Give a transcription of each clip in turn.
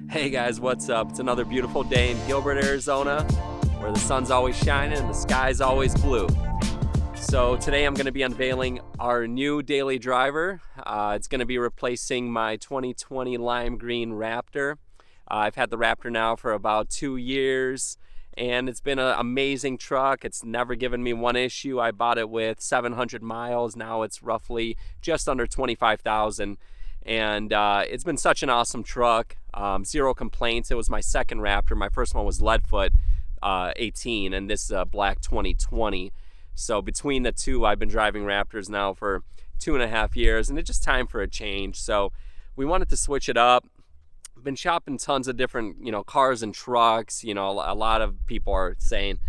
Hey guys, what's up? It's another beautiful day in Gilbert, Arizona, where the sun's always shining and the sky's always blue. So today I'm going to be unveiling our new daily driver. It's going to be replacing my 2020 lime green Raptor. I've had the Raptor now for about 2 years, and it's been an amazing truck. It's never given me one issue. I bought it with 700 miles. Now it's roughly just under 25,000. And it's been such an awesome truck. Zero complaints. It was my second Raptor. My first one was Leadfoot 18, and this is a black 2020. So between the two, I've been driving Raptors now for 2.5 years, and it's just time for a change. So we wanted to switch it up. Been shopping tons of different, cars and trucks. A lot of people are saying,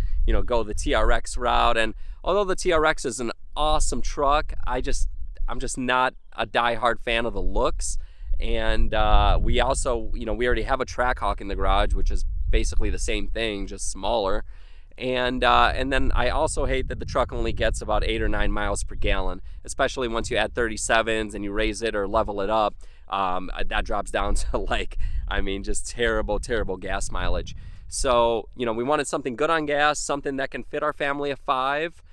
go the TRX route. And although the TRX is an awesome truck, I'm just not a die-hard fan of the looks. And we also, we already have a Trackhawk in the garage, which is basically the same thing, just smaller. And then I also hate that the truck only gets about 8 or 9 miles per gallon, especially once you add 37s and you raise it or level it up. That drops down to just terrible gas mileage. So, we wanted something good on gas, something that can fit our family of 5.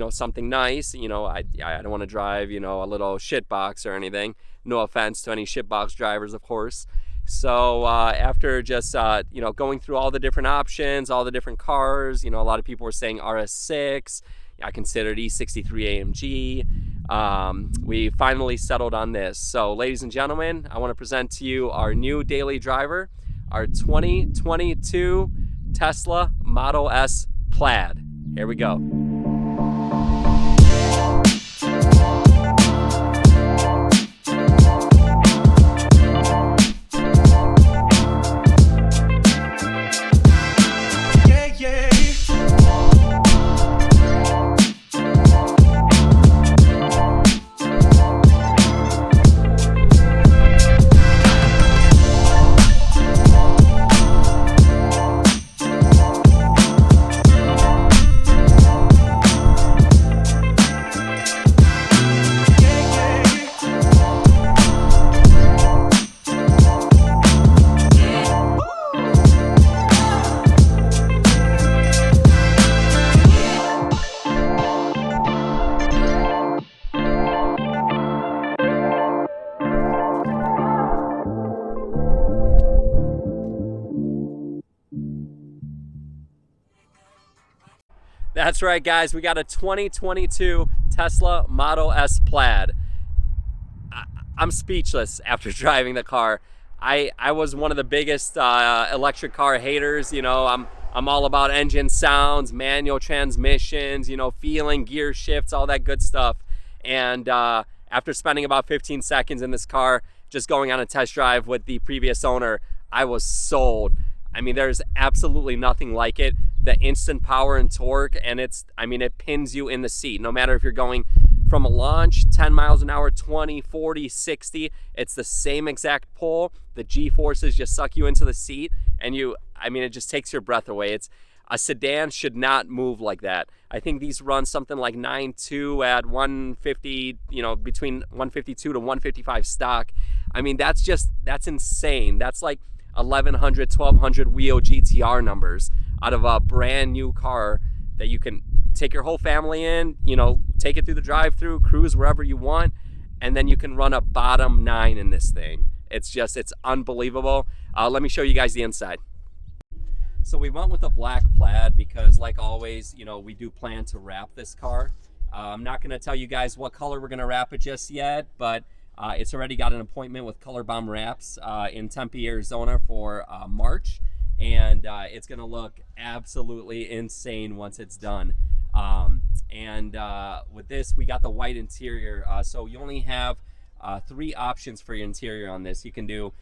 Something nice. I don't want to drive, a little shit box or anything. No offense to any shit box drivers, of course. So after just, going through all the different options, all the different cars, a lot of people were saying RS6. I considered E63 AMG. We finally settled on this. So ladies and gentlemen, I want to present to you our new daily driver, our 2022 Tesla Model S Plaid. Here we go. That's right, guys. We got a 2022 Tesla Model S Plaid. I'm speechless after driving the car. I was one of the biggest electric car haters. I'm all about engine sounds, manual transmissions, feeling, gear shifts, all that good stuff. And after spending about 15 seconds in this car, just going on a test drive with the previous owner, I was sold. There's absolutely nothing like it. The instant power and torque, and it pins you in the seat. No matter if you're going from a launch, 10 miles an hour, 20, 40, 60, it's the same exact pull. The G-forces just suck you into the seat, and it just takes your breath away. A sedan should not move like that. I think these run something like 9.2 at 150, between 152 to 155 stock. That's insane. That's like 1100, 1200 wheel GTR numbers out of a brand new car that you can take your whole family in, take it through the drive-through, cruise wherever you want, and then you can run a bottom 9 in this thing. It's unbelievable. Let me show you guys the inside. So we went with a black Plaid because, like always, we do plan to wrap this car. I'm not going to tell you guys what color we're going to wrap it just yet, but it's already got an appointment with Color Bomb Wraps in Tempe, Arizona for March, and it's going to look absolutely insane once it's done. With this, we got the white interior, so you only have 3 options for your interior on this. You can do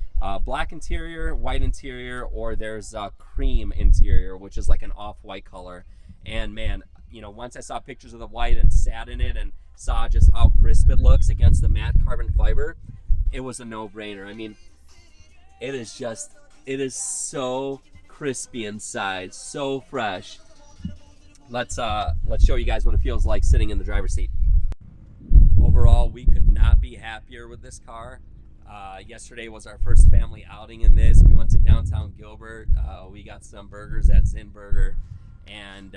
black interior, white interior, or there's a cream interior, which is like an off-white color. And man, once I saw pictures of the white and sat in it and saw just how crisp it looks against the matte carbon fiber, it was a no-brainer. It is so crispy inside, so fresh. Let's show you guys what it feels like sitting in the driver's seat. Overall, we could not be happier with this car. Yesterday was our first family outing in this. We went to downtown Gilbert. We got some burgers at Zin Burger, and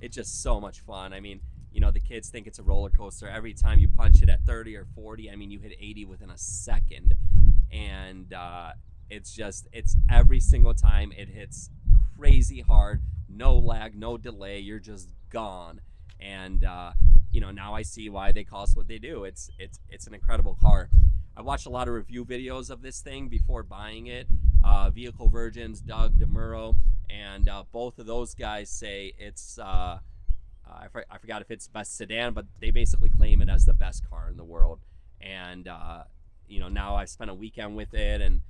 it's just so much fun. I mean, you know, the kids think it's a roller coaster. Every time you punch it at 30 or 40, I mean, you hit 80 within a second. And it's every single time it hits crazy hard, no lag, no delay. You're just gone. And, you know, now I see why they cost what they do. It's an incredible car. I watched a lot of review videos of this thing before buying it. Vehicle Virgins, Doug DeMuro, and both of those guys say it's, I forgot if it's best sedan, but they basically claim it as the best car in the world. And, you know, now I've spent a weekend with it and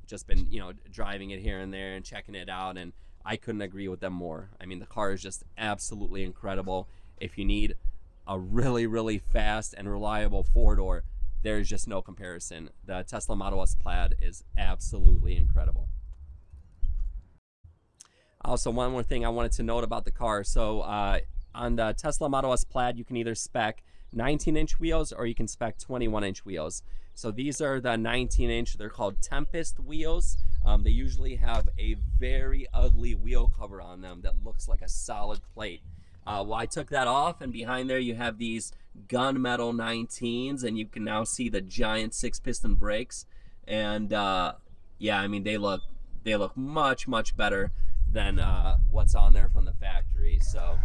just been, you know, driving it here and there and checking it out, and I couldn't agree with them more. I mean, the car is just absolutely incredible. If you need a really, really fast and reliable four-door, there's just no comparison. The Tesla Model S Plaid is absolutely incredible. Also, one more thing I wanted to note about the car. So on the Tesla Model S Plaid, you can either spec 19-inch wheels or you can spec 21-inch wheels. So these are the 19-inch. They're called Tempest wheels. They usually have a very ugly wheel cover on them that looks like a solid plate. Well, I took that off, and behind there you have these gunmetal 19s, and you can now see the giant 6-piston brakes. And yeah, I mean, they look much, much better than what's on there from the factory. So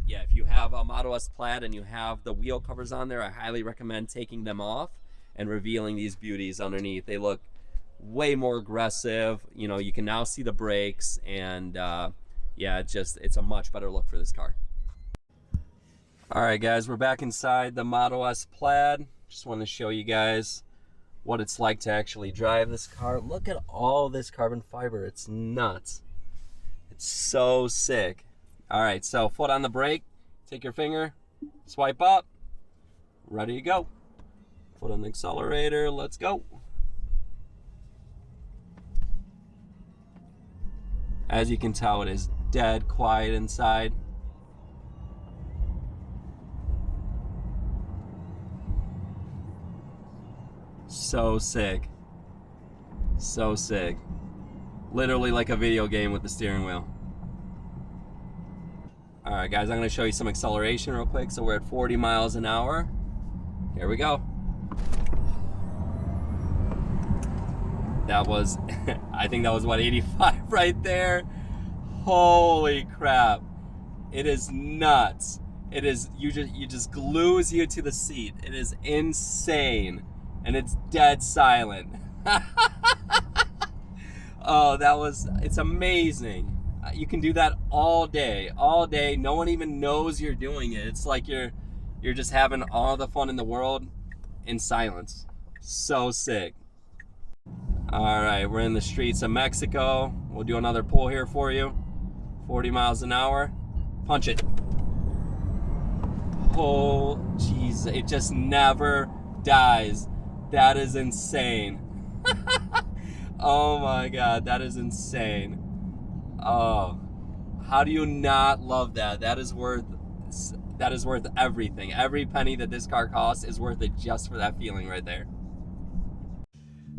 yeah, if you have a Model S Plaid and you have the wheel covers on there, I highly recommend taking them off and revealing these beauties underneath. They look way more aggressive. You know, you can now see the brakes, and yeah, it's a much better look for this car. All right, guys, we're back inside the Model S Plaid. Just want to show you guys what it's like to actually drive this car. Look at all this carbon fiber. It's nuts. It's so sick. All right, so foot on the brake. Take your finger, swipe up, ready to go. Foot on the accelerator, let's go. As you can tell, it is dead quiet inside. So sick. So sick. Literally like a video game with the steering wheel. All right, guys, I'm going to show you some acceleration real quick. So we're at 40 miles an hour. Here we go. That was, I think that was what, 85 right there? Holy crap. It is nuts. It is, you just glues you to the seat. It is insane. And it's dead silent. Oh, it's amazing. You can do that all day. No one even knows you're doing it. It's like you're just having all the fun in the world in silence. So sick. All right, we're in the streets of Mexico. We'll do another pull here for you. 40 miles an hour. Punch it. Oh, jeez, it just never dies. That is insane. Oh my God, that is insane. Oh, how do you not love that? That is worth everything. Every penny that this car costs is worth it just for that feeling right there.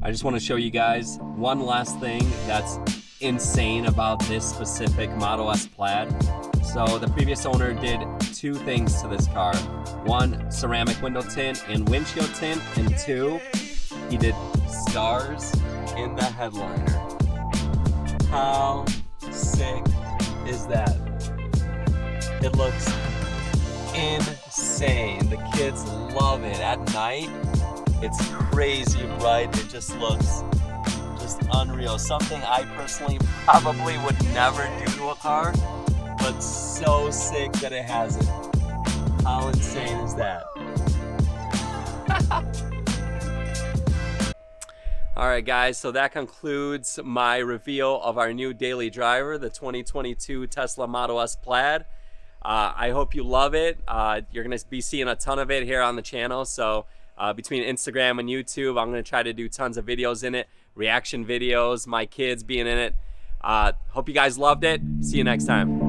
I just want to show you guys one last thing that's insane about this specific Model S Plaid. So the previous owner did two things to this car. One, ceramic window tint and windshield tint, and two, he did stars in the headliner. How sick is that? It looks insane. The kids love it. At night, it's crazy bright. It just looks just unreal. Something I personally probably would never do to a car, but so sick that it has it. How insane is that? All right, guys, so that concludes my reveal of our new daily driver, the 2022 Tesla Model S Plaid. I hope you love it. You're going to be seeing a ton of it here on the channel. So between Instagram and YouTube, I'm going to try to do tons of videos in it, reaction videos, my kids being in it. Hope you guys loved it. See you next time.